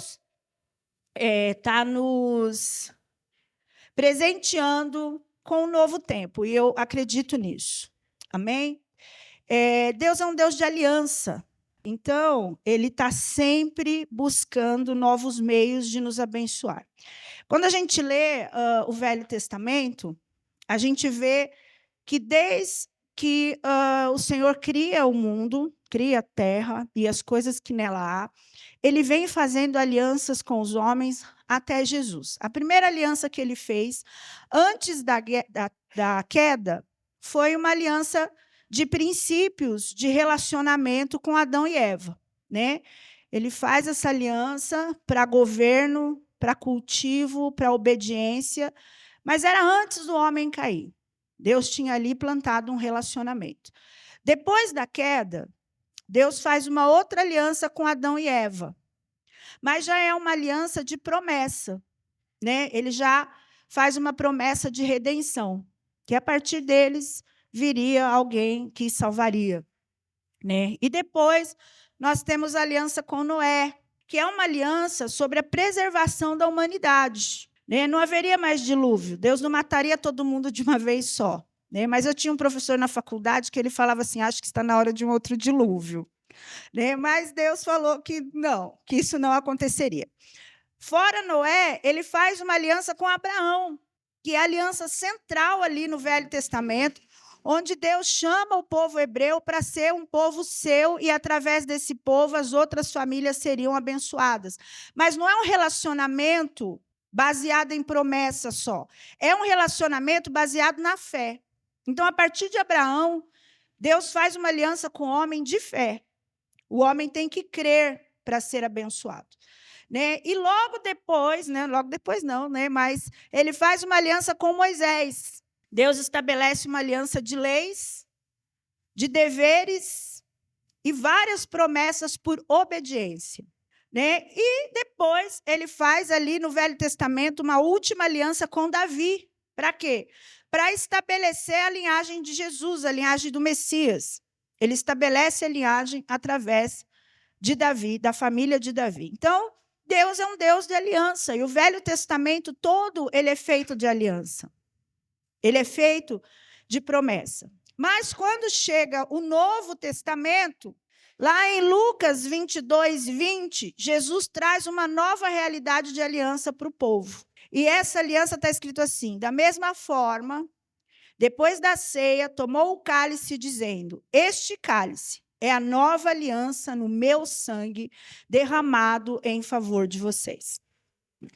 Deus está nos presenteando com um novo tempo, e eu acredito nisso. Amém? Deus é um Deus de aliança. Então, Ele está sempre buscando novos meios de nos abençoar. Quando a gente lê o Velho Testamento, a gente vê que desde que o Senhor cria o mundo, cria a terra e as coisas que nela há, Ele vem fazendo alianças com os homens até Jesus. A primeira aliança que Ele fez, antes da queda, foi uma aliança de princípios de relacionamento com Adão e Eva, né? Ele faz essa aliança para governo, para cultivo, para obediência, mas era antes do homem cair. Deus tinha ali plantado um relacionamento. Depois da queda, Deus faz uma outra aliança com Adão e Eva, mas já é uma aliança de promessa, né? Ele já faz uma promessa de redenção, que a partir deles viria alguém que salvaria, né? E depois nós temos a aliança com Noé, que é uma aliança sobre a preservação da humanidade, né? Não haveria mais dilúvio, Deus não mataria todo mundo de uma vez só, né? Mas eu tinha um professor na faculdade que ele falava assim, acho que está na hora de um outro dilúvio, né? Mas Deus falou que não, que isso não aconteceria. Fora Noé, ele faz uma aliança com Abraão, que é a aliança central ali no Velho Testamento, onde Deus chama o povo hebreu para ser um povo seu, e através desse povo as outras famílias seriam abençoadas. Mas não é um relacionamento baseado em promessa só. É um relacionamento baseado na fé. Então, a partir de Abraão, Deus faz uma aliança com o homem de fé. O homem tem que crer para ser abençoado, né? E logo depois não, né? Mas ele faz uma aliança com Moisés. Deus estabelece uma aliança de leis, de deveres e várias promessas por obediência, né? E depois ele faz ali no Velho Testamento uma última aliança com Davi. Para quê? Para estabelecer a linhagem de Jesus, a linhagem do Messias. Ele estabelece a linhagem através de Davi, da família de Davi. Então, Deus é um Deus de aliança, e o Velho Testamento todo ele é feito de aliança. Ele é feito de promessa. Mas quando chega o Novo Testamento, lá em Lucas 22, 20, Jesus traz uma nova realidade de aliança para o povo. E essa aliança está escrito assim: da mesma forma, depois da ceia, tomou o cálice, dizendo: este cálice é a nova aliança no meu sangue, derramado em favor de vocês.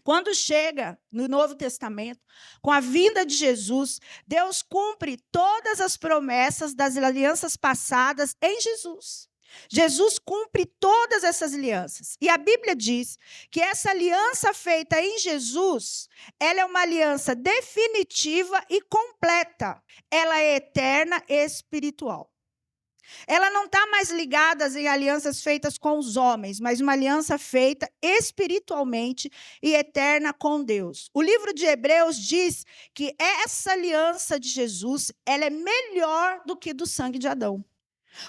Quando chega no Novo Testamento, com a vinda de Jesus, Deus cumpre todas as promessas das alianças passadas em Jesus. Jesus cumpre todas essas alianças. E a Bíblia diz que essa aliança feita em Jesus, ela é uma aliança definitiva e completa. Ela é eterna e espiritual. Ela não está mais ligada em alianças feitas com os homens, mas uma aliança feita espiritualmente e eterna com Deus. O livro de Hebreus diz que essa aliança de Jesus, ela é melhor do que do sangue de Adão,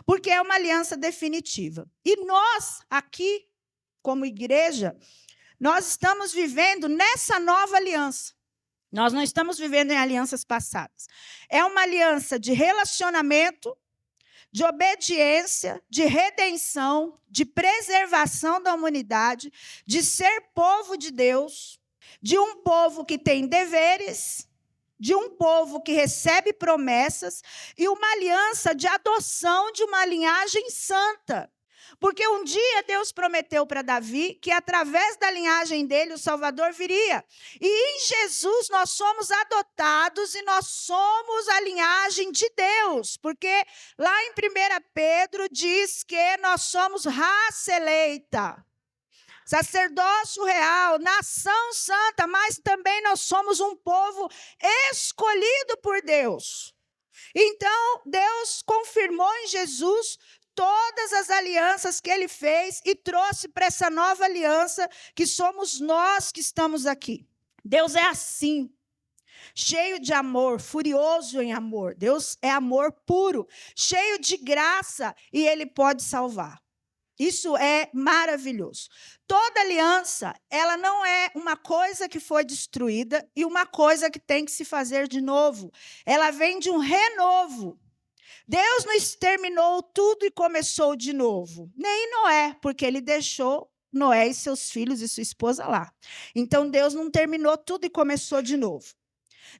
porque é uma aliança definitiva. E nós, aqui, como igreja, nós estamos vivendo nessa nova aliança. Nós não estamos vivendo em alianças passadas. É uma aliança de relacionamento, de obediência, de redenção, de preservação da humanidade, de ser povo de Deus, de um povo que tem deveres, de um povo que recebe promessas, e uma aliança de adoção de uma linhagem santa. Porque um dia Deus prometeu para Davi que através da linhagem dele o Salvador viria. E em Jesus nós somos adotados e nós somos a linhagem de Deus. Porque lá em 1 Pedro diz que nós somos raça eleita, sacerdócio real, nação santa, mas também nós somos um povo escolhido por Deus. Então, Deus confirmou em Jesus todas as alianças que ele fez e trouxe para essa nova aliança que somos nós que estamos aqui. Deus é assim, cheio de amor, furioso em amor. Deus é amor puro, cheio de graça, e ele pode salvar. Isso é maravilhoso. Toda aliança, ela não é uma coisa que foi destruída e uma coisa que tem que se fazer de novo. Ela vem de um renovo. Deus não exterminou tudo e começou de novo. Nem Noé, porque ele deixou Noé e seus filhos e sua esposa lá. Então, Deus não terminou tudo e começou de novo.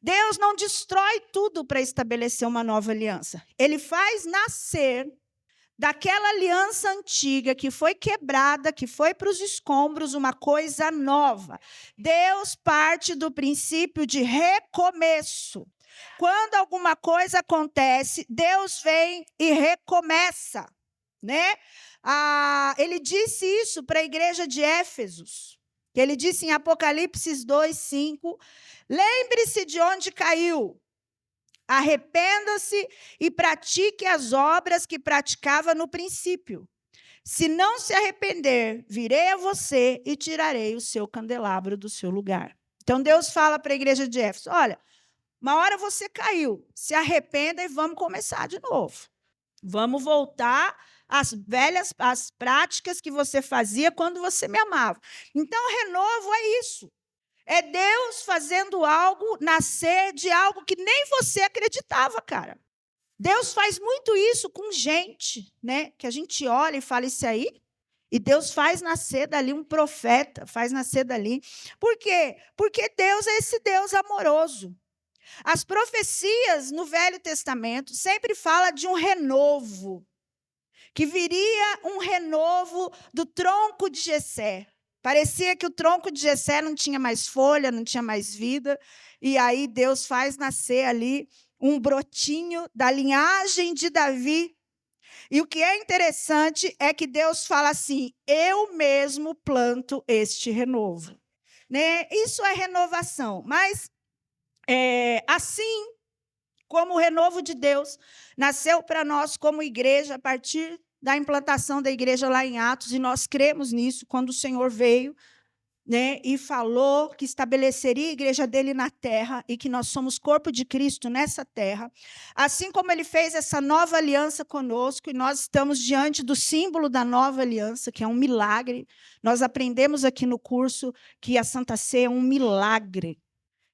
Deus não destrói tudo para estabelecer uma nova aliança. Ele faz nascer daquela aliança antiga que foi quebrada, que foi para os escombros, uma coisa nova. Deus parte do princípio de recomeço. Quando alguma coisa acontece, Deus vem e recomeça, né? Ele disse isso para a igreja de Éfesos. Ele disse em Apocalipse 2:5, lembre-se de onde caiu. Arrependa-se e pratique as obras que praticava no princípio. Se não se arrepender, virei a você e tirarei o seu candelabro do seu lugar. Então, Deus fala para a igreja de Éfeso, olha, uma hora você caiu, se arrependa e vamos começar de novo. Vamos voltar às práticas que você fazia quando você me amava. Então, renovo é isso. É Deus fazendo algo nascer de algo que nem você acreditava, cara. Deus faz muito isso com gente, né? Que a gente olha e fala isso aí, e Deus faz nascer dali um profeta, faz nascer dali. Por quê? Porque Deus é esse Deus amoroso. As profecias no Velho Testamento sempre falam de um renovo, que viria um renovo do tronco de Jessé. Parecia que o tronco de Jessé não tinha mais folha, não tinha mais vida, e aí Deus faz nascer ali um brotinho da linhagem de Davi. E o que é interessante é que Deus fala assim, eu mesmo planto este renovo. Né? Isso é renovação, mas assim como o renovo de Deus nasceu para nós como igreja a partir da implantação da igreja lá em Atos, e nós cremos nisso quando o Senhor veio, né, e falou que estabeleceria a igreja dele na terra e que nós somos corpo de Cristo nessa terra. Assim como ele fez essa nova aliança conosco, e nós estamos diante do símbolo da nova aliança, que é um milagre. Nós aprendemos aqui no curso que a Santa Ceia é um milagre.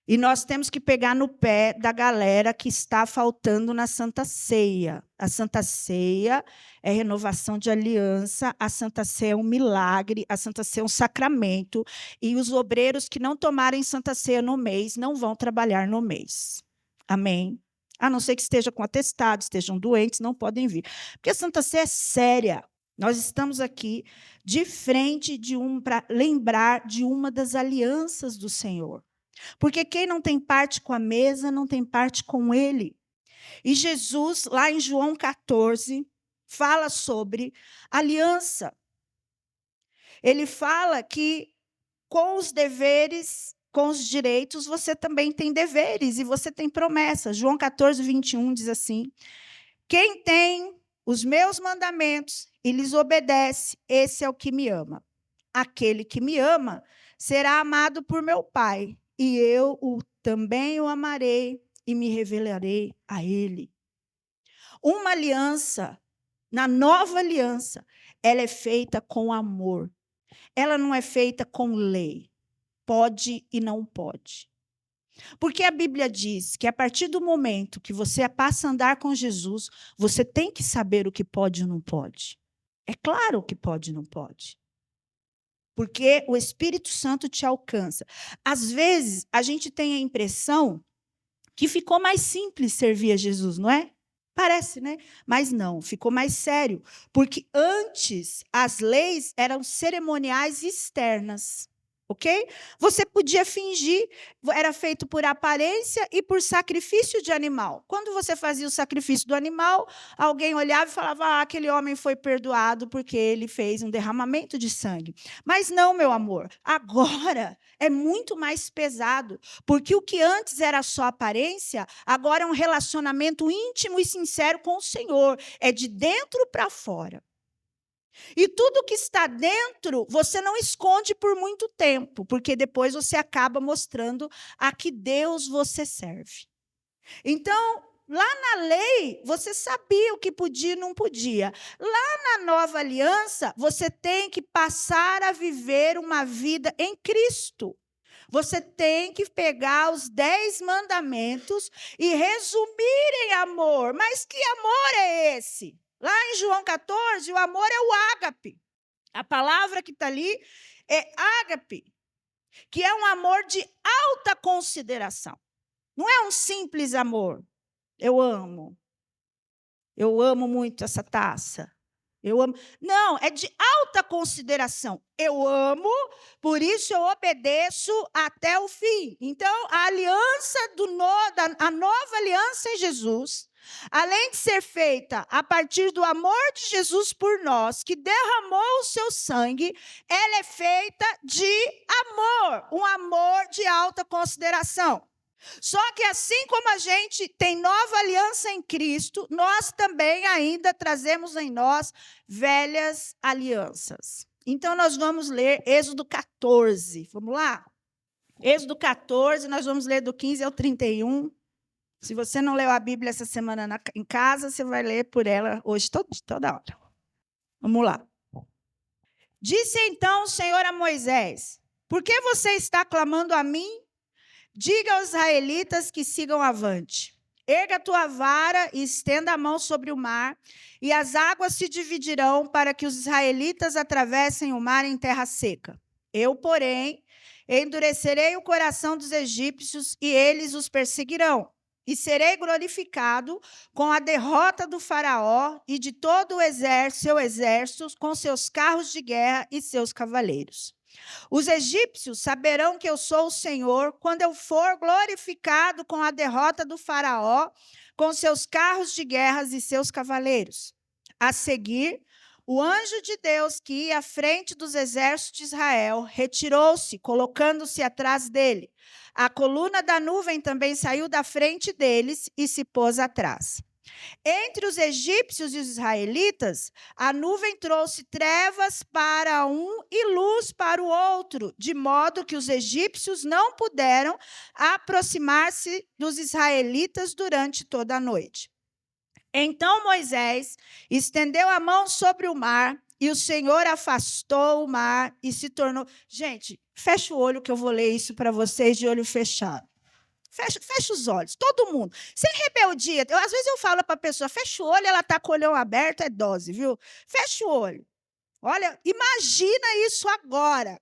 E nós temos que pegar no pé da galera que está faltando na Santa Ceia. A Santa Ceia é renovação de aliança, a Santa Ceia é um milagre, a Santa Ceia é um sacramento, e os obreiros que não tomarem Santa Ceia no mês não vão trabalhar no mês. Amém? A não ser que estejam com atestado, estejam doentes, não podem vir. Porque a Santa Ceia é séria. Nós estamos aqui de frente para lembrar de uma das alianças do Senhor. Porque quem não tem parte com a mesa, não tem parte com ele. E Jesus, lá em João 14, fala sobre aliança. Ele fala que com os deveres, com os direitos, você também tem deveres e você tem promessas. João 14, 21 diz assim, quem tem os meus mandamentos e lhes obedece, esse é o que me ama. Aquele que me ama será amado por meu Pai. E eu também o amarei e me revelarei a ele. Uma aliança, na nova aliança, ela é feita com amor. Ela não é feita com lei. Pode e não pode. Porque a Bíblia diz que a partir do momento que você passa a andar com Jesus, você tem que saber o que pode e não pode. É claro o que pode e não pode. Porque o Espírito Santo te alcança. Às vezes, a gente tem a impressão que ficou mais simples servir a Jesus, não é? Parece, né? Mas não, ficou mais sério. Porque antes, as leis eram cerimoniais externas. Ok? Você podia fingir, era feito por aparência e por sacrifício de animal. Quando você fazia o sacrifício do animal, alguém olhava e falava, aquele homem foi perdoado porque ele fez um derramamento de sangue. Mas não, meu amor, agora é muito mais pesado, porque o que antes era só aparência, agora é um relacionamento íntimo e sincero com o Senhor, é de dentro para fora. E tudo que está dentro, você não esconde por muito tempo, porque depois você acaba mostrando a que Deus você serve. Então, Lá na lei, você sabia o que podia e não podia. Lá na nova aliança, você tem que passar a viver uma vida em Cristo. Você tem que pegar os 10 mandamentos e resumir em amor. Mas que amor é esse? Lá em João 14, o amor é o ágape. A palavra que está ali é ágape, que é um amor de alta consideração. Não é um simples amor. Eu amo muito essa taça. Eu amo. Não, é de alta consideração. Eu amo, por isso eu obedeço até o fim. Então, a aliança a nova aliança em Jesus, além de ser feita a partir do amor de Jesus por nós, que derramou o seu sangue, ela é feita de amor, um amor de alta consideração. Só que assim como a gente tem nova aliança em Cristo, nós também ainda trazemos em nós velhas alianças. Então, nós vamos ler Êxodo 14. Vamos lá? Êxodo 14, nós vamos ler do 15 ao 31. Se você não leu a Bíblia essa semana em casa, você vai ler por ela hoje toda hora. Vamos lá. Disse então o Senhor a Moisés: por que você está clamando a mim? Diga aos israelitas que sigam avante. Erga a tua vara e estenda a mão sobre o mar, e as águas se dividirão para que os israelitas atravessem o mar em terra seca. Eu, porém, endurecerei o coração dos egípcios e eles os perseguirão. E serei glorificado com a derrota do faraó e de todo seu exército, com seus carros de guerra e seus cavaleiros. Os egípcios saberão que eu sou o Senhor quando eu for glorificado com a derrota do faraó, com seus carros de guerra e seus cavaleiros. A seguir, o anjo de Deus que ia à frente dos exércitos de Israel retirou-se, colocando-se atrás dele. A coluna da nuvem também saiu da frente deles e se pôs atrás. Entre os egípcios e os israelitas, a nuvem trouxe trevas para um e luz para o outro, de modo que os egípcios não puderam aproximar-se dos israelitas durante toda a noite. Então Moisés estendeu a mão sobre o mar, e o Senhor afastou o mar e se tornou... Gente, fecha o olho que eu vou ler isso para vocês de olho fechado. Fecha os olhos, todo mundo. Sem rebeldia. Às vezes eu falo para a pessoa, fecha o olho, ela está com o olhão aberto, é dose, viu? Fecha o olho. Olha, imagina isso agora.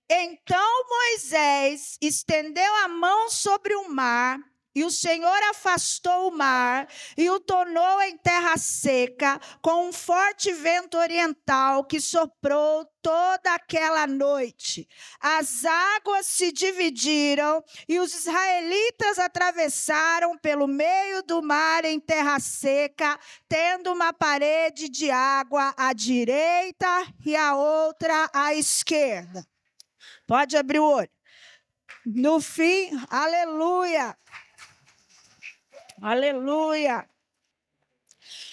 Então Moisés estendeu a mão sobre o mar, e o Senhor afastou o mar e o tornou em terra seca, com um forte vento oriental que soprou toda aquela noite. As águas se dividiram e os israelitas atravessaram pelo meio do mar em terra seca, tendo uma parede de água à direita e a outra à esquerda. Pode abrir o olho. No fim, aleluia. Aleluia.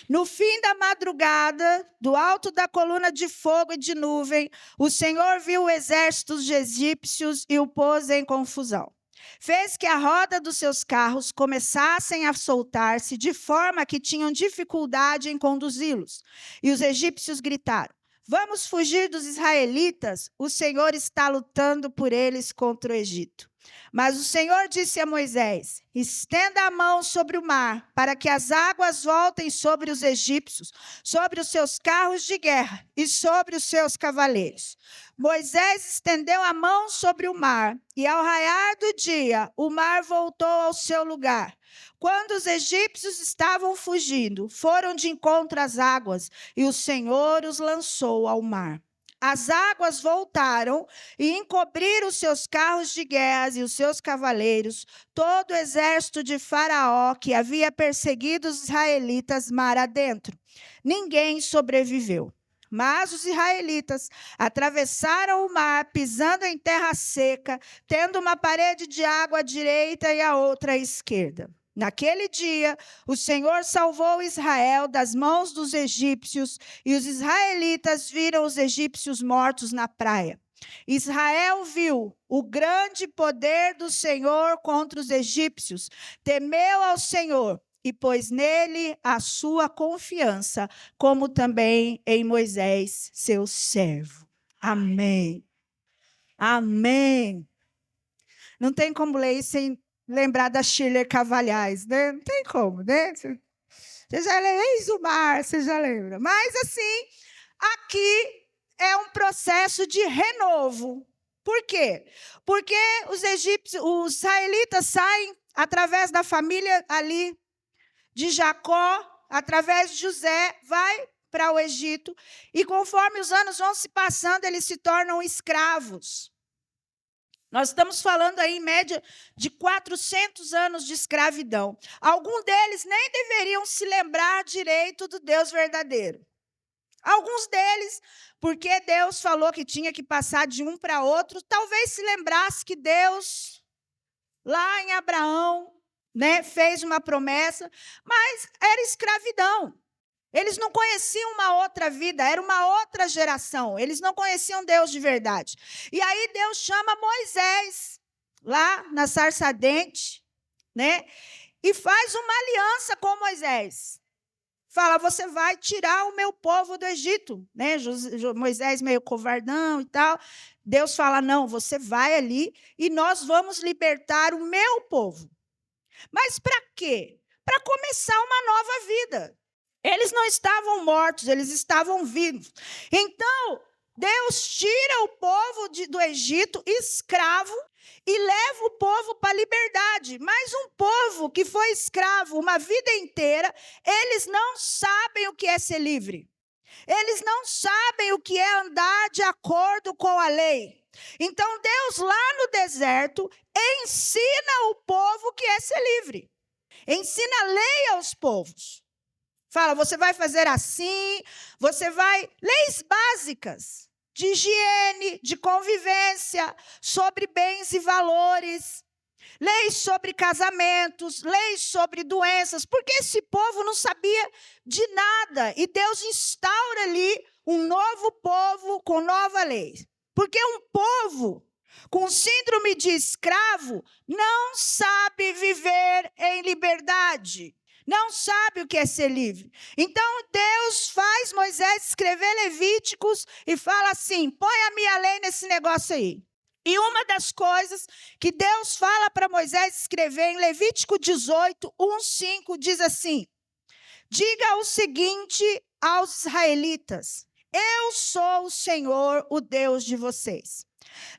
No fim da madrugada, do alto da coluna de fogo e de nuvem, o Senhor viu o exército dos egípcios e o pôs em confusão. Fez que a roda dos seus carros começassem a soltar-se, de forma que tinham dificuldade em conduzi-los. E os egípcios gritaram: vamos fugir dos israelitas, o Senhor está lutando por eles contra o Egito. Mas o Senhor disse a Moisés: estenda a mão sobre o mar, para que as águas voltem sobre os egípcios, sobre os seus carros de guerra e sobre os seus cavaleiros. Moisés estendeu a mão sobre o mar, e ao raiar do dia, o mar voltou ao seu lugar. Quando os egípcios estavam fugindo, foram de encontro às águas, e o Senhor os lançou ao mar. As águas voltaram e encobriram os seus carros de guerra e os seus cavaleiros, todo o exército de Faraó que havia perseguido os israelitas mar adentro. Ninguém sobreviveu. Mas os israelitas atravessaram o mar, pisando em terra seca, tendo uma parede de água à direita e a outra à esquerda. Naquele dia, o Senhor salvou Israel das mãos dos egípcios, e os israelitas viram os egípcios mortos na praia. Israel viu o grande poder do Senhor contra os egípcios, temeu ao Senhor e pôs nele a sua confiança, como também em Moisés, seu servo. Amém. Amém. Não tem como ler isso sem lembrar da Shirley Cavalhais, né? Não tem como, né? Você já leu Eis o Mar, você já lembra. Mas, assim, aqui é um processo de renovo. Por quê? Porque os israelitas saem através da família ali de Jacó, através de José, vai para o Egito, e conforme os anos vão se passando, eles se tornam escravos. Nós estamos falando aí, em média, de 400 anos de escravidão. Alguns deles nem deveriam se lembrar direito do Deus verdadeiro. Alguns deles, porque Deus falou que tinha que passar de um para outro, talvez se lembrasse que Deus, lá em Abraão, né, fez uma promessa, mas era escravidão. Eles não conheciam uma outra vida, era uma outra geração. Eles não conheciam Deus de verdade. E aí Deus chama Moisés, lá na sarça ardente, né? E faz uma aliança com Moisés. Fala, você vai tirar o meu povo do Egito, né? Moisés meio covardão e tal. Deus fala, não, você vai ali e nós vamos libertar o meu povo. Mas para quê? Para começar uma nova vida. Eles não estavam mortos, eles estavam vivos. Então, Deus tira o povo do Egito escravo e leva o povo para a liberdade. Mas um povo que foi escravo uma vida inteira, eles não sabem o que é ser livre. Eles não sabem o que é andar de acordo com a lei. Então, Deus lá no deserto ensina o povo que é ser livre. Ensina a lei aos povos. Fala, você vai fazer assim, você vai... Leis básicas de higiene, de convivência, sobre bens e valores. Leis sobre casamentos, leis sobre doenças, porque esse povo não sabia de nada. E Deus instaura ali um novo povo com nova lei. Porque um povo com síndrome de escravo não sabe viver em liberdade. Não sabe o que é ser livre. Então, Deus faz Moisés escrever Levíticos e fala assim, põe a minha lei nesse negócio aí. E uma das coisas que Deus fala para Moisés escrever em Levítico 18, 1, 5, diz assim, diga o seguinte aos israelitas, eu sou o Senhor, o Deus de vocês.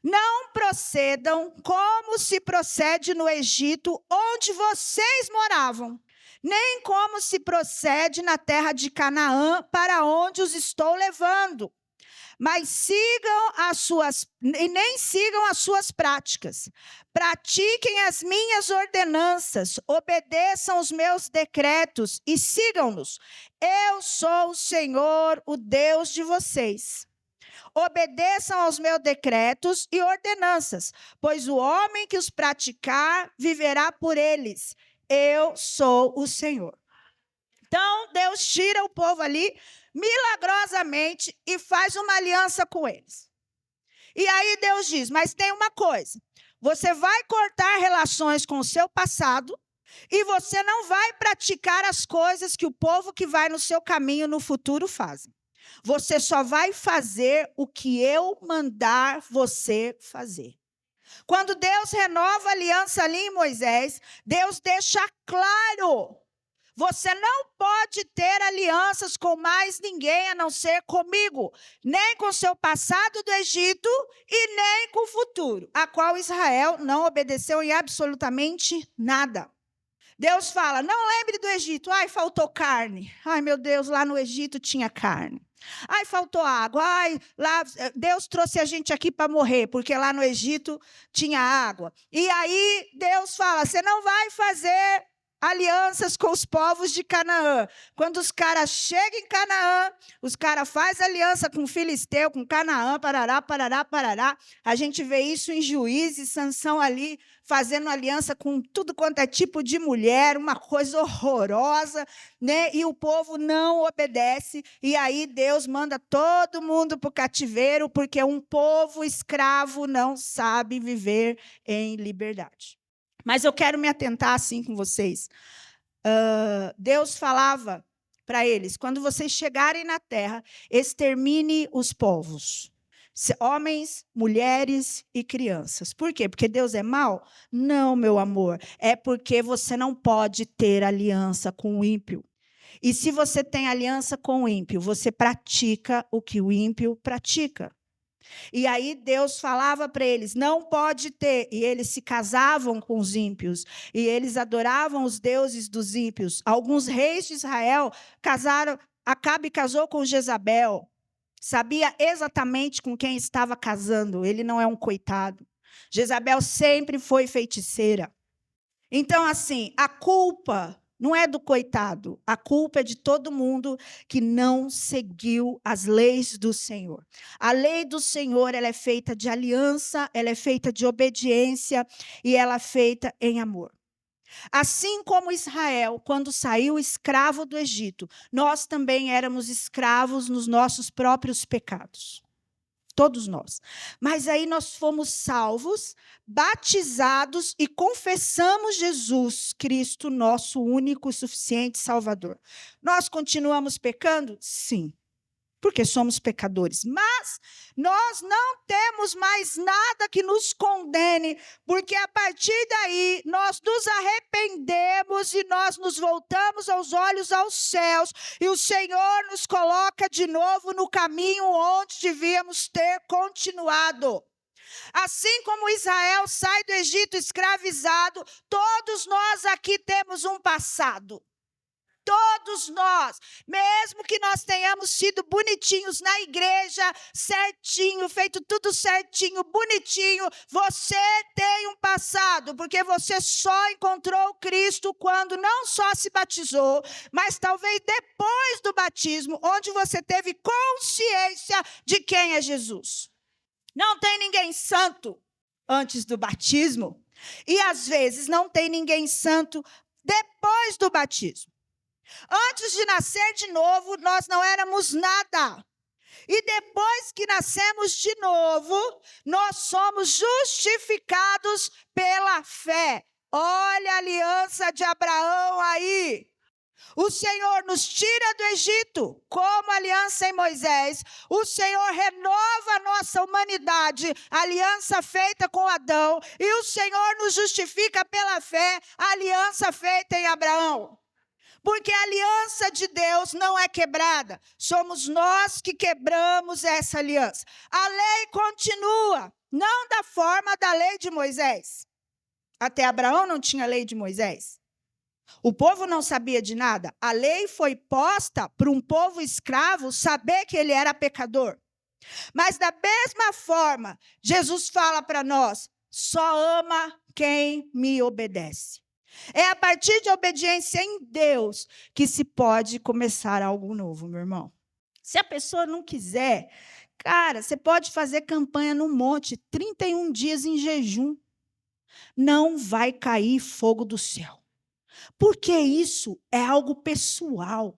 Não procedam como se procede no Egito, onde vocês moravam, nem como se procede na terra de Canaã, para onde os estou levando. Mas nem sigam as suas práticas. Pratiquem as minhas ordenanças, obedeçam os meus decretos e sigam-nos. Eu sou o Senhor, o Deus de vocês. Obedeçam aos meus decretos e ordenanças, pois o homem que os praticar viverá por eles. Eu sou o Senhor. Então, Deus tira o povo ali, milagrosamente, e faz uma aliança com eles. E aí Deus diz, mas tem uma coisa, você vai cortar relações com o seu passado, e você não vai praticar as coisas que o povo que vai no seu caminho no futuro fazem. Você só vai fazer o que eu mandar você fazer. Quando Deus renova a aliança ali em Moisés, Deus deixa claro, você não pode ter alianças com mais ninguém a não ser comigo, nem com seu passado do Egito e nem com o futuro, a qual Israel não obedeceu em absolutamente nada. Deus fala, não lembre do Egito, ai, faltou carne, ai meu Deus, lá no Egito tinha carne. Ai, faltou água. Ai, lá Deus trouxe a gente aqui para morrer, porque lá no Egito tinha água. E aí Deus fala, você não vai fazer alianças com os povos de Canaã. Quando os caras chegam em Canaã, os caras fazem aliança com o Filisteu, com Canaã, parará, parará, parará. A gente vê isso em Juízes, Sansão ali, fazendo aliança com tudo quanto é tipo de mulher, uma coisa horrorosa, né? E o povo não obedece. E aí Deus manda todo mundo para o cativeiro, porque um povo escravo não sabe viver em liberdade. Mas eu quero me atentar assim com vocês Deus falava para eles: quando vocês chegarem na terra, extermine os povos. Homens, mulheres e crianças. Por quê? Porque Deus é mau? Não, meu amor. É porque você não pode ter aliança com o ímpio. E se você tem aliança com o ímpio, você pratica o que o ímpio pratica. E aí Deus falava para eles: não pode ter. E eles se casavam com os ímpios. E eles adoravam os deuses dos ímpios. Alguns reis de Israel casaram. Acabe casou com Jezabel. Sabia exatamente com quem estava casando. Ele não é um coitado. Jezabel sempre foi feiticeira. Então, assim, a culpa não é do coitado, a culpa é de todo mundo que não seguiu as leis do Senhor. A lei do Senhor, ela é feita de aliança, ela é feita de obediência e ela é feita em amor. Assim como Israel, quando saiu escravo do Egito, nós também éramos escravos nos nossos próprios pecados. Todos nós. Mas aí nós fomos salvos, batizados e confessamos Jesus Cristo, nosso único e suficiente Salvador. Nós continuamos pecando? Sim, porque somos pecadores. Mas nós não temos mais nada que nos condene, porque a partir daí nós nos arrependemos e nós nos voltamos aos olhos aos céus, e o Senhor nos coloca de novo no caminho onde devíamos ter continuado. Assim como Israel sai do Egito escravizado, todos nós aqui temos um passado. Todos nós, mesmo que nós tenhamos sido bonitinhos na igreja, certinho, feito tudo certinho, bonitinho, você tem um passado, porque você só encontrou Cristo quando não só se batizou, mas talvez depois do batismo, onde você teve consciência de quem é Jesus. Não tem ninguém santo antes do batismo, e às vezes não tem ninguém santo depois do batismo. Antes de nascer de novo, nós não éramos nada. E depois que nascemos de novo, nós somos justificados pela fé. Olha a aliança de Abraão aí. O Senhor nos tira do Egito, como aliança em Moisés. O Senhor renova a nossa humanidade, aliança feita com Adão. E o Senhor nos justifica pela fé, aliança feita em Abraão. Porque a aliança de Deus não é quebrada. Somos nós que quebramos essa aliança. A lei continua, não da forma da lei de Moisés. Até Abraão não tinha lei de Moisés. O povo não sabia de nada. A lei foi posta para um povo escravo saber que ele era pecador. Mas da mesma forma, Jesus fala para nós: só ama quem me obedece. É a partir de obediência em Deus que se pode começar algo novo, meu irmão. Se a pessoa não quiser, cara, você pode fazer campanha no monte, 31 dias em jejum. Não vai cair fogo do céu. Porque isso é algo pessoal.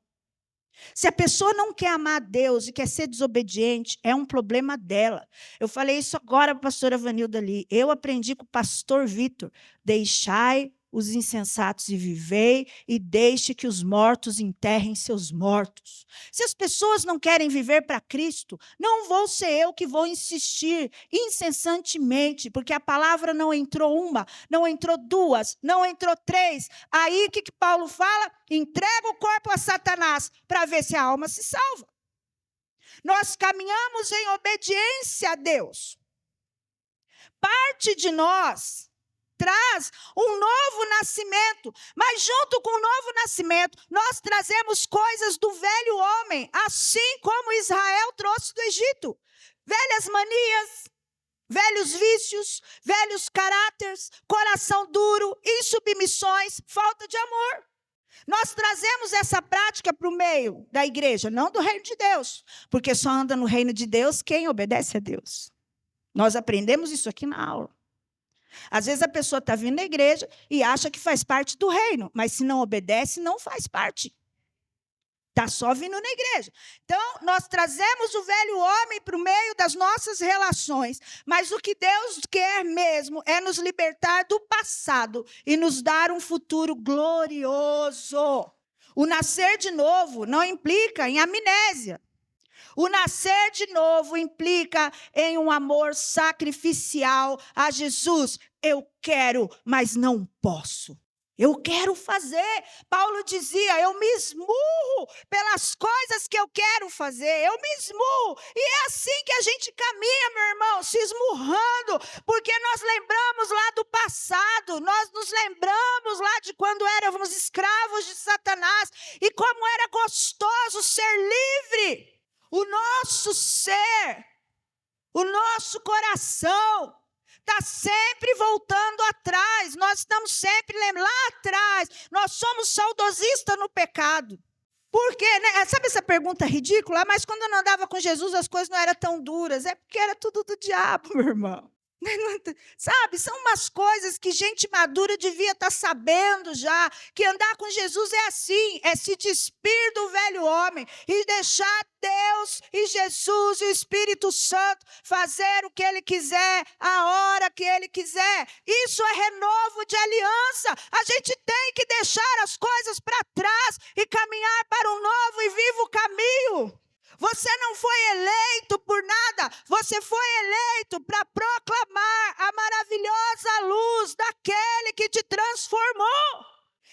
Se a pessoa não quer amar a Deus e quer ser desobediente, é um problema dela. Eu falei isso agora para a pastora Vanilda ali. Eu aprendi com o pastor Vitor: deixai os insensatos e vivei, e deixe que os mortos enterrem seus mortos. Se as pessoas não querem viver para Cristo, não vou ser eu que vou insistir incessantemente, porque a palavra não entrou uma, não entrou duas, não entrou três. Aí o que Paulo fala? Entrega o corpo a Satanás para ver se a alma se salva. Nós caminhamos em obediência a Deus. Parte de nós traz um novo nascimento, mas junto com o novo nascimento, nós trazemos coisas do velho homem, assim como Israel trouxe do Egito. Velhas manias, velhos vícios, velhos caráteres, coração duro, insubmissões, falta de amor. Nós trazemos essa prática para o meio da igreja, não do reino de Deus, porque só anda no reino de Deus quem obedece a Deus. Nós aprendemos isso aqui na aula. Às vezes a pessoa está vindo na igreja e acha que faz parte do reino, mas se não obedece, não faz parte. Está só vindo na igreja. Então, nós trazemos o velho homem para o meio das nossas relações. Mas o que Deus quer mesmo é nos libertar do passado e nos dar um futuro glorioso. O nascer de novo não implica em amnésia. O nascer de novo implica em um amor sacrificial a Jesus. Eu quero, mas não posso. Eu quero fazer. Paulo dizia, eu me esmurro pelas coisas que eu quero fazer. Eu me esmurro. E é assim que a gente caminha, meu irmão, se esmurrando. Porque nós lembramos lá do passado. Nós nos lembramos lá de quando éramos escravos de Satanás. E como era gostoso ser livre. O nosso ser, o nosso coração está sempre voltando atrás. Nós estamos sempre lá atrás. Nós somos saudosistas no pecado. Por quê? Né? Sabe essa pergunta ridícula? Mas quando eu não andava com Jesus, as coisas não eram tão duras. É porque era tudo do diabo, meu irmão. Sabe, são umas coisas que gente madura devia estar sabendo já, que andar com Jesus é assim, é se despir do velho homem e deixar Deus e Jesus e o Espírito Santo fazer o que Ele quiser, a hora que Ele quiser. Isso é renovo de aliança. A gente tem que deixar as coisas para trás e caminhar para um novo e vivo caminho. Você não foi eleito por nada, você foi eleito para proclamar a maravilhosa luz daquele que te transformou.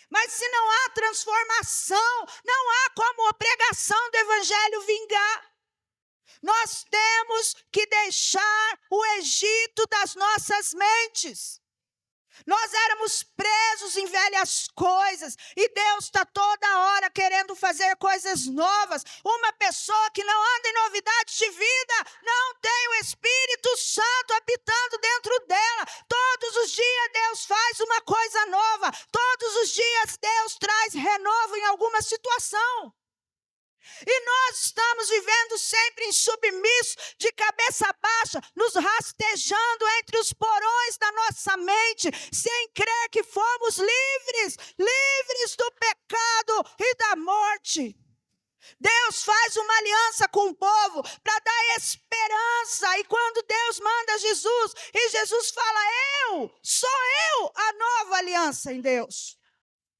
Mas se não há transformação, não há como a pregação do evangelho vingar. Nós temos que deixar o Egito das nossas mentes. Nós éramos presos em velhas coisas e Deus está toda hora querendo fazer coisas novas. Uma pessoa que não anda em novidades de vida não tem o Espírito Santo habitando dentro dela. Todos os dias Deus faz uma coisa nova. Todos os dias Deus traz renovo em alguma situação. E nós estamos vivendo sempre em submisso, de cabeça baixa, nos rastejando entre os porões da nossa mente, sem crer que fomos livres, livres do pecado e da morte. Deus faz uma aliança com o povo para dar esperança. E quando Deus manda Jesus, e Jesus fala, sou eu a nova aliança em Deus.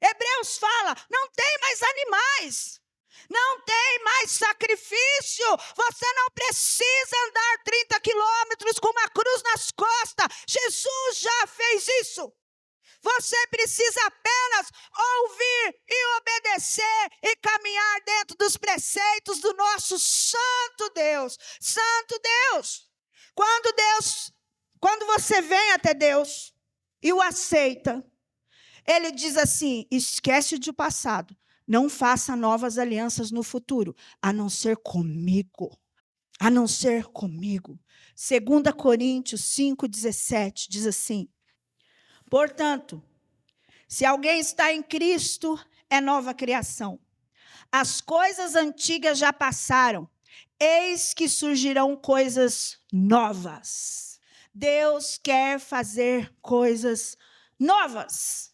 Hebreus fala, não tem mais animais. Não tem mais sacrifício. Você não precisa andar 30 quilômetros com uma cruz nas costas. Jesus já fez isso. Você precisa apenas ouvir e obedecer e caminhar dentro dos preceitos do nosso santo Deus. Santo Deus. Quando você vem até Deus e o aceita, Ele diz assim, esquece do passado. Não faça novas alianças no futuro, a não ser comigo. A não ser comigo. 2 Coríntios 5,17 diz assim, portanto, se alguém está em Cristo, é nova criação. As coisas antigas já passaram, eis que surgirão coisas novas. Deus quer fazer coisas novas,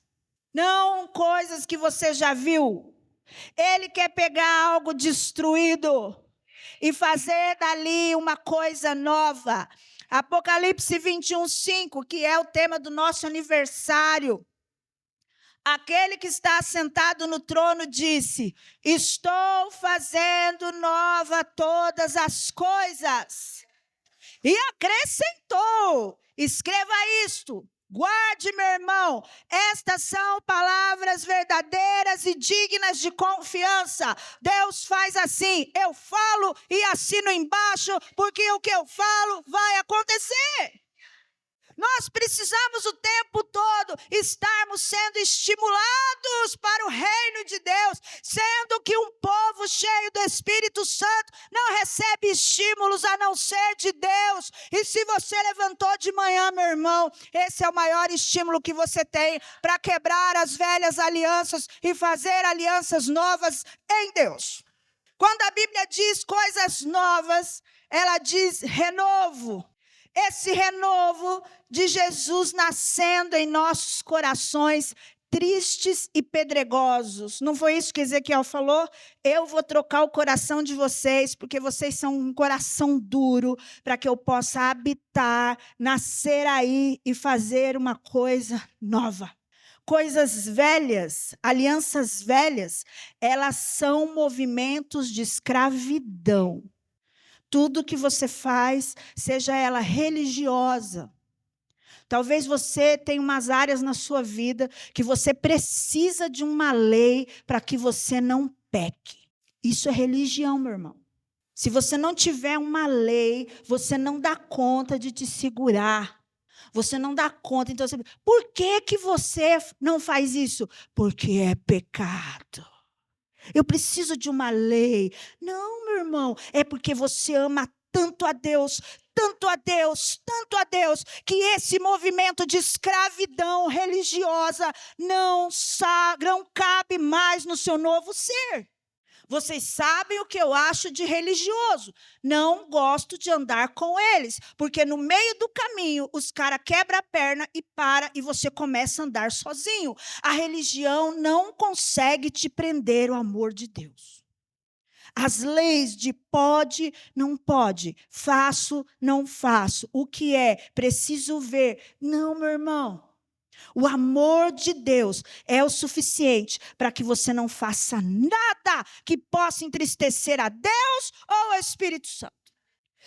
não coisas que você já viu. Ele quer pegar algo destruído e fazer dali uma coisa nova. Apocalipse 21:5, que é o tema do nosso aniversário. Aquele que está sentado no trono disse, estou fazendo nova todas as coisas. E acrescentou, escreva isto. Guarde, meu irmão, estas são palavras verdadeiras e dignas de confiança. Deus faz assim, eu falo e assino embaixo, porque o que eu falo vai acontecer. Nós precisamos o tempo todo estarmos sendo estimulados para o reino de Deus, sendo que um povo cheio do Espírito Santo não recebe estímulos a não ser de Deus. E se você levantou de manhã, meu irmão, esse é o maior estímulo que você tem para quebrar as velhas alianças e fazer alianças novas em Deus. Quando a Bíblia diz coisas novas, ela diz renovo. Esse renovo de Jesus nascendo em nossos corações tristes e pedregosos. Não foi isso que Ezequiel falou? Eu vou trocar o coração de vocês, porque vocês são um coração duro, para que eu possa habitar, nascer aí e fazer uma coisa nova. Coisas velhas, alianças velhas, elas são movimentos de escravidão. Tudo que você faz, seja ela religiosa. Talvez você tenha umas áreas na sua vida que você precisa de uma lei para que você não peque. Isso é religião, meu irmão. Se você não tiver uma lei, você não dá conta de te segurar. Você não dá conta. Então, por que você não faz isso? Porque é pecado. Eu preciso de uma lei. Não, meu irmão, é porque você ama tanto a Deus, tanto a Deus, tanto a Deus, que esse movimento de escravidão religiosa não cabe mais no seu novo ser. Vocês sabem o que eu acho de religioso. Não gosto de andar com eles, porque no meio do caminho os caras quebram a perna e para e você começa a andar sozinho. A religião não consegue te prender o amor de Deus. As leis de pode, não pode, faço, não faço, o que é, preciso ver. Não, meu irmão. O amor de Deus é o suficiente para que você não faça nada que possa entristecer a Deus ou ao Espírito Santo.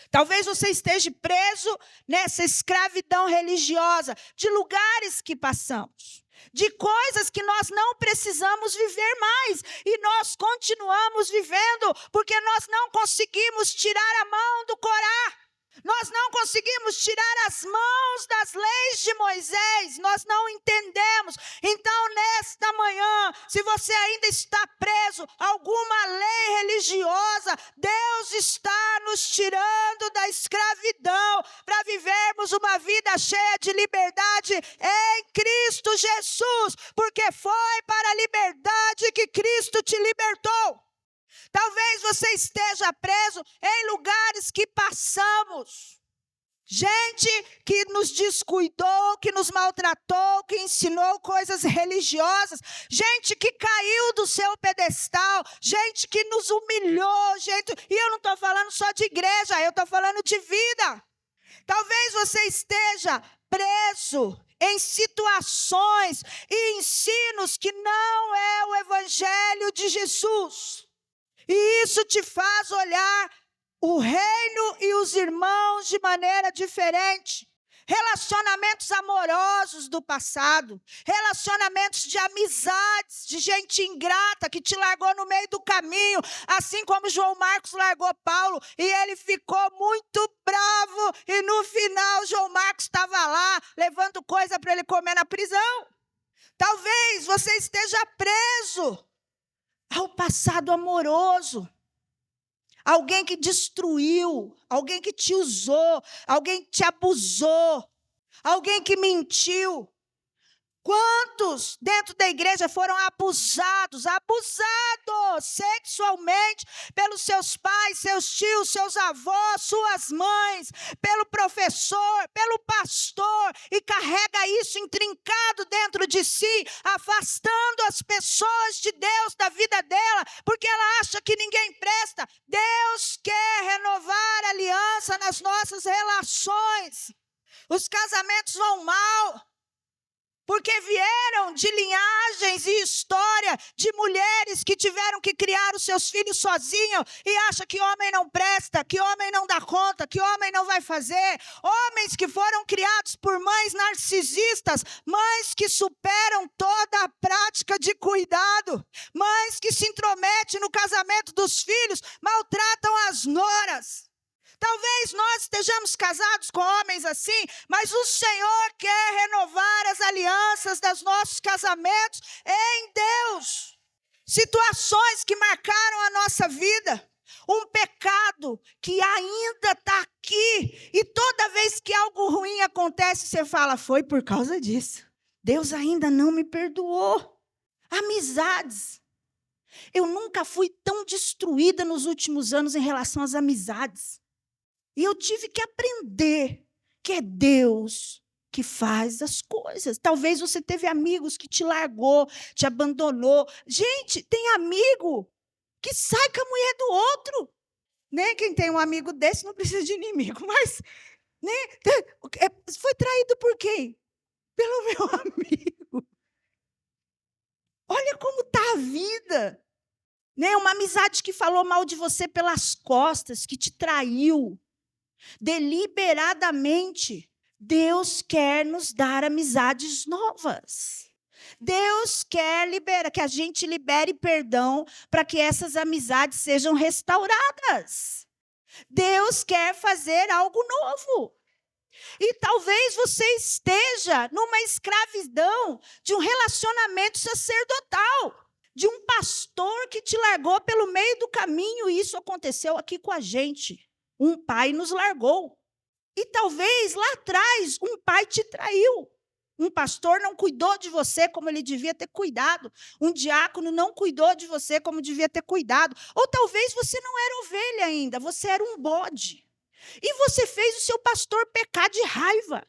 Talvez você esteja preso nessa escravidão religiosa, de lugares que passamos, de coisas que nós não precisamos viver mais, e nós continuamos vivendo, porque nós não conseguimos tirar a mão do Corá. Nós não conseguimos tirar as mãos das leis de Moisés, nós não entendemos. Então, nesta manhã, se você ainda está preso a alguma lei religiosa, Deus está nos tirando da escravidão para vivermos uma vida cheia de liberdade em Cristo Jesus, porque foi para a liberdade que Cristo te libertou. Talvez você esteja preso em lugares que passamos. Gente que nos descuidou, que nos maltratou, que ensinou coisas religiosas. Gente que caiu do seu pedestal. Gente que nos humilhou. E eu não estou falando só de igreja, eu estou falando de vida. Talvez você esteja preso em situações e ensinos que não é o evangelho de Jesus. E isso te faz olhar o reino e os irmãos de maneira diferente. Relacionamentos amorosos do passado, relacionamentos de amizades, de gente ingrata que te largou no meio do caminho, assim como João Marcos largou Paulo, e ele ficou muito bravo, e no final João Marcos estava lá, levando coisa para ele comer na prisão. Talvez você esteja preso ao passado amoroso, alguém que destruiu, alguém que te usou, alguém que te abusou, alguém que mentiu. Quantos dentro da igreja foram abusados sexualmente pelos seus pais, seus tios, seus avós, suas mães, pelo professor, pelo pastor, e carrega isso intrincado dentro de si, afastando as pessoas de Deus da vida dela, porque ela acha que ninguém presta. Deus quer renovar a aliança nas nossas relações. Os casamentos vão mal, porque vieram de linhagens e história de mulheres que tiveram que criar os seus filhos sozinhos e acham que homem não presta, que homem não dá conta, que homem não vai fazer. Homens que foram criados por mães narcisistas, mães que superam toda a prática de cuidado, mães que se intrometem no casamento dos filhos, maltratam as noras. Talvez nós estejamos casados com homens assim, mas o Senhor quer renovar as alianças dos nossos casamentos em Deus. Situações que marcaram a nossa vida, um pecado que ainda está aqui, e toda vez que algo ruim acontece, você fala, foi por causa disso. Deus ainda não me perdoou. Amizades. Eu nunca fui tão destruída nos últimos anos em relação às amizades. E eu tive que aprender que é Deus que que faz as coisas. Talvez você teve amigos que te largou, te abandonou. Gente, tem amigo que sai com a mulher do outro. Né? Quem tem um amigo desse não precisa de inimigo, mas né? Foi traído por quem? Pelo meu amigo. Olha como está a vida. Né? Uma amizade que falou mal de você pelas costas, que te traiu. Deliberadamente. Deus quer nos dar amizades novas. Deus quer que a gente libere perdão para que essas amizades sejam restauradas. Deus quer fazer algo novo. E talvez você esteja numa escravidão de um relacionamento sacerdotal, de um pastor que te largou pelo meio do caminho, e isso aconteceu aqui com a gente. Um pai nos largou. E talvez lá atrás um pai te traiu. Um pastor não cuidou de você como ele devia ter cuidado. Um diácono não cuidou de você como devia ter cuidado. Ou talvez você não era ovelha ainda, você era um bode. E você fez o seu pastor pecar de raiva.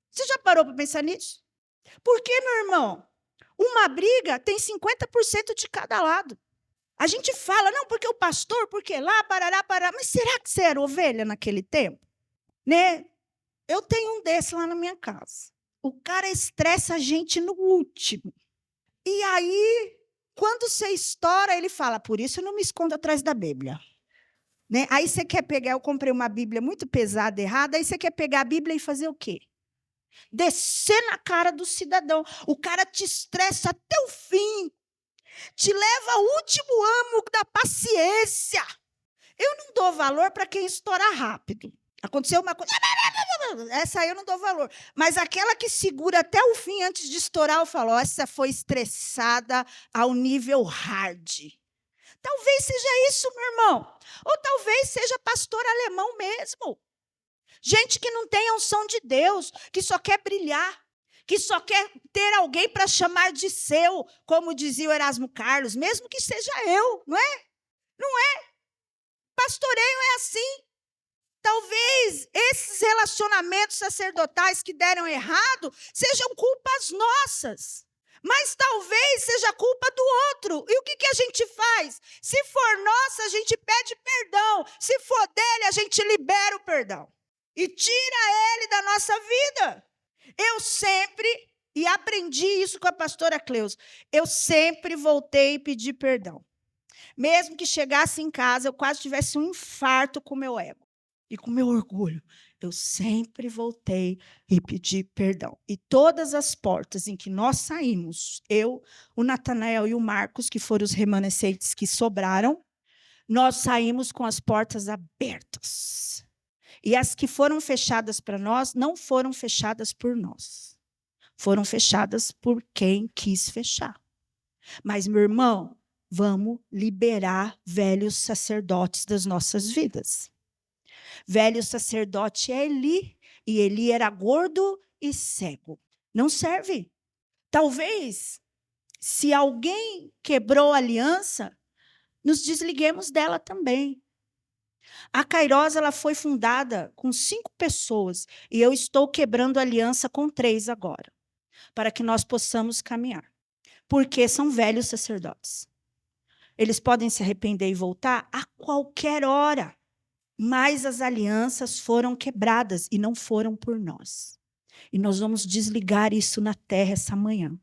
Você já parou para pensar nisso? Porque, meu irmão, uma briga tem 50% de cada lado. A gente fala, não, porque o pastor, porque lá, parará. Mas será que você era ovelha naquele tempo? Né? Eu tenho um desse lá na minha casa. O cara estressa a gente no último. E aí, quando você estoura, ele fala, por isso eu não me escondo atrás da Bíblia. Né? Aí você quer pegar, eu comprei uma Bíblia muito pesada, errada, aí você quer pegar a Bíblia e fazer o quê? Descer na cara do cidadão. O cara te estressa até o fim. Te leva ao último amo da paciência. Eu não dou valor para quem estoura rápido. Aconteceu uma coisa, essa aí eu não dou valor. Mas aquela que segura até o fim antes de estourar, eu falo, essa foi estressada ao nível hard. Talvez seja isso, meu irmão. Ou talvez seja pastor alemão mesmo. Gente que não tem a unção de Deus, que só quer brilhar, que só quer ter alguém para chamar de seu, como dizia o Erasmo Carlos, mesmo que seja eu, não é? Não é? Pastoreio é assim. Talvez esses relacionamentos sacerdotais que deram errado sejam culpas nossas. Mas talvez seja culpa do outro. E o que a gente faz? Se for nossa, a gente pede perdão. Se for dele, a gente libera o perdão. E tira ele da nossa vida. Eu sempre, e aprendi isso com a pastora Cleusa, eu sempre voltei e pedi perdão. Mesmo que chegasse em casa, eu quase tivesse um infarto com o meu ego. E com meu orgulho, eu sempre voltei e pedi perdão. E todas as portas em que nós saímos, eu, o Natanael e o Marcos, que foram os remanescentes que sobraram, nós saímos com as portas abertas. E as que foram fechadas para nós, não foram fechadas por nós. Foram fechadas por quem quis fechar. Mas, meu irmão, vamos liberar velhos sacerdotes das nossas vidas. Velho sacerdote é Eli, e Eli era gordo e cego. Não serve. Talvez, se alguém quebrou a aliança, nos desliguemos dela também. A Kairos, ela foi fundada com 5 pessoas, e eu estou quebrando a aliança com 3 agora, para que nós possamos caminhar. Porque são velhos sacerdotes. Eles podem se arrepender e voltar a qualquer hora. Mas as alianças foram quebradas e não foram por nós. E nós vamos desligar isso na terra essa manhã,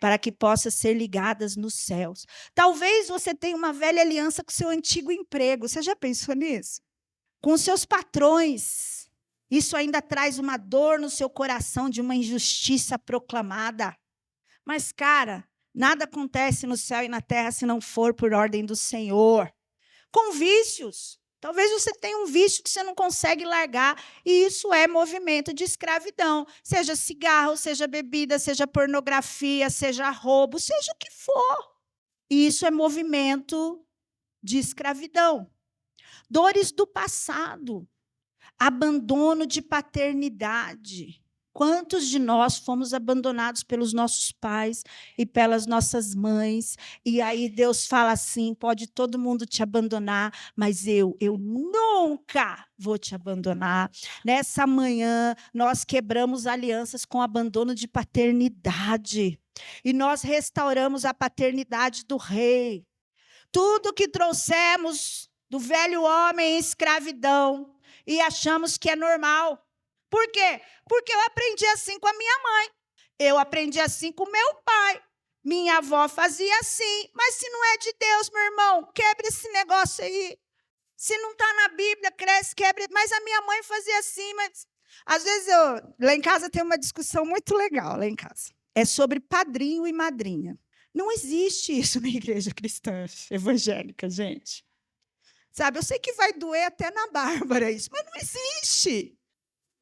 para que possa ser ligadas nos céus. Talvez você tenha uma velha aliança com seu antigo emprego. Você já pensou nisso? Com seus patrões. Isso ainda traz uma dor no seu coração de uma injustiça proclamada. Mas, cara, nada acontece no céu e na terra se não for por ordem do Senhor. Com vícios. Talvez você tenha um vício que você não consegue largar, e isso é movimento de escravidão. Seja cigarro, seja bebida, seja pornografia, seja roubo, seja o que for. E isso é movimento de escravidão. Dores do passado, abandono de paternidade. Quantos de nós fomos abandonados pelos nossos pais e pelas nossas mães? E aí Deus fala assim: pode todo mundo te abandonar, mas eu nunca vou te abandonar. Nessa manhã, nós quebramos alianças com abandono de paternidade. E nós restauramos a paternidade do rei. Tudo que trouxemos do velho homem em escravidão e achamos que é normal. Por quê? Porque eu aprendi assim com a minha mãe. Eu aprendi assim com meu pai. Minha avó fazia assim. Mas se não é de Deus, meu irmão, quebre esse negócio aí. Se não está na Bíblia, cresce, quebre. Mas a minha mãe fazia assim. Mas às vezes lá em casa tem uma discussão muito legal, lá em casa. É sobre padrinho e madrinha. Não existe isso na igreja cristã evangélica, gente. Sabe, eu sei que vai doer até na Bárbara isso, mas não existe.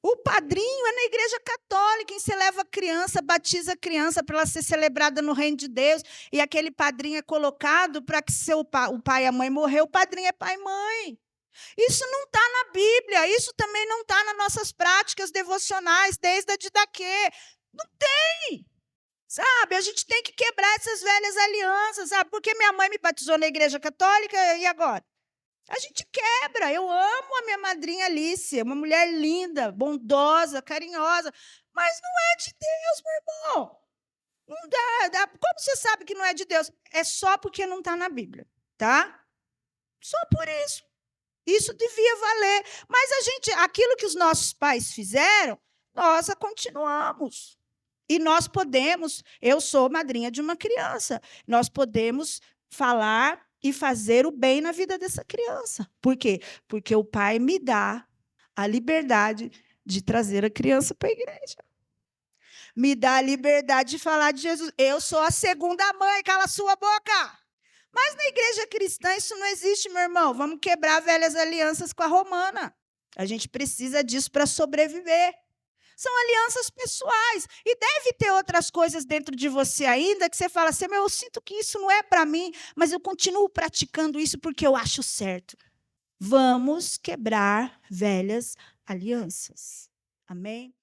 O padrinho é na igreja católica, em que você leva a criança, batiza a criança para ela ser celebrada no reino de Deus, e aquele padrinho é colocado para que o pai e a mãe morrer, o padrinho é pai e mãe. Isso não está na Bíblia, isso também não está nas nossas práticas devocionais, desde a Didaquê. Não tem. Sabe, a gente tem que quebrar essas velhas alianças, sabe? Porque minha mãe me batizou na igreja católica, e agora? A gente quebra. Eu amo a minha madrinha Alice, uma mulher linda, bondosa, carinhosa, mas não é de Deus, meu irmão. Não dá. Como você sabe que não é de Deus? É só porque não está na Bíblia, tá? Só por isso. Isso devia valer. Mas aquilo que os nossos pais fizeram, nós continuamos. E nós podemos, eu sou madrinha de uma criança, nós podemos falar e fazer o bem na vida dessa criança. Por quê? Porque o pai me dá a liberdade de trazer a criança para a igreja. Me dá a liberdade de falar de Jesus. Eu sou a segunda mãe, cala a sua boca. Mas na igreja cristã isso não existe, meu irmão. Vamos quebrar velhas alianças com a romana. A gente precisa disso para sobreviver. São alianças pessoais. E deve ter outras coisas dentro de você ainda que você fala assim, eu sinto que isso não é para mim, mas eu continuo praticando isso porque eu acho certo. Vamos quebrar velhas alianças. Amém?